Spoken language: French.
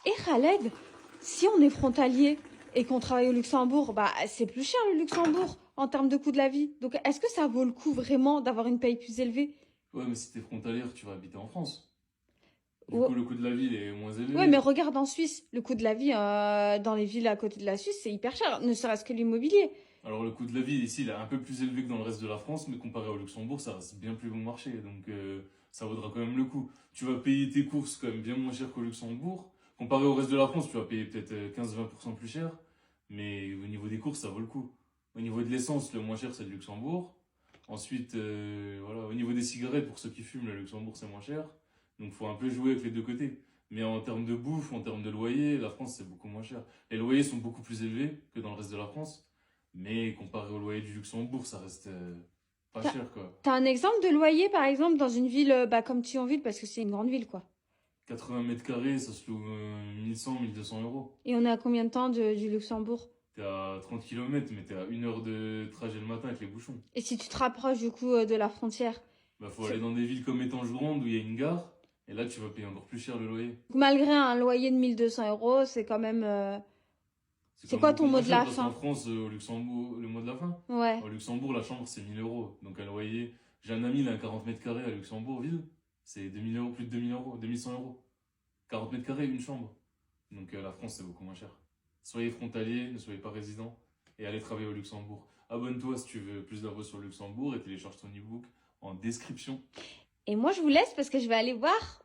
Et Khaled, si on est frontalier et qu'on travaille au Luxembourg, bah c'est plus cher le Luxembourg en termes de coût de la vie. Donc est-ce que ça vaut le coup vraiment d'avoir une paye plus élevée? Ouais, mais si t'es frontalière, tu vas habiter en France. Du coup, Ou- le coût de la vie il est moins Ouais, mais élevé. regarde en Suisse, le coût de la vie dans les villes à côté de la Suisse, c'est hyper cher, ne serait-ce que l'immobilier. Alors, le coût de la vie ici, il est un peu plus élevé que dans le reste de la France, mais comparé au Luxembourg, ça reste bien plus bon marché. Donc, ça vaudra quand même le coup. Tu vas payer tes courses quand même bien moins cher qu'au Luxembourg. Comparé au reste de la France, tu vas payer peut-être 15-20% plus cher. Mais au niveau des courses, ça vaut le coup. Au niveau de l'essence, le moins cher, c'est le Luxembourg. Ensuite, voilà, au niveau des cigarettes, pour ceux qui fument, le Luxembourg, c'est moins cher. Donc, faut un peu jouer avec les deux côtés. Mais en termes de bouffe, en termes de loyer, la France, c'est beaucoup moins cher. Les loyers sont beaucoup plus élevés que dans le reste de la France. Mais comparé au loyer du Luxembourg, ça reste pas T'as, cher, quoi. t'as un exemple de loyer, par exemple, dans une ville bah, comme Thionville, parce que c'est une grande ville, quoi. 80 mètres carrés, ça se loue 1100, 1200 euros. Et on est à combien de temps du Luxembourg? T'es à 30 kilomètres, mais t'es à 1 heure de trajet le matin avec les bouchons. Et si tu te rapproches du coup de la frontière? Bah, faut Tu- aller dans des villes comme Étanges-Grande où il y a une gare, et là, tu vas payer encore plus cher le loyer. Malgré un loyer de 1 200 euros, c'est quand même... C'est C'est quand même quoi beaucoup ton mot moins de cher la parce qu'en fin? France, au Luxembourg, le mois de la fin, Ouais. au Luxembourg, la chambre, c'est 1000 euros. Donc, un loyer, j'ai un ami, il a un 40 mètres carrés à Luxembourg, ville, c'est 2000 euros, plus de 2000 euros, 2100 euros. 40 mètres carrés, une chambre. Donc la France, c'est beaucoup moins cher. Soyez frontalier, ne soyez pas résident et allez travailler au Luxembourg. Abonne-toi si tu veux plus d'infos sur le Luxembourg et télécharge ton ebook en description. Et moi, je vous laisse parce que je vais aller voir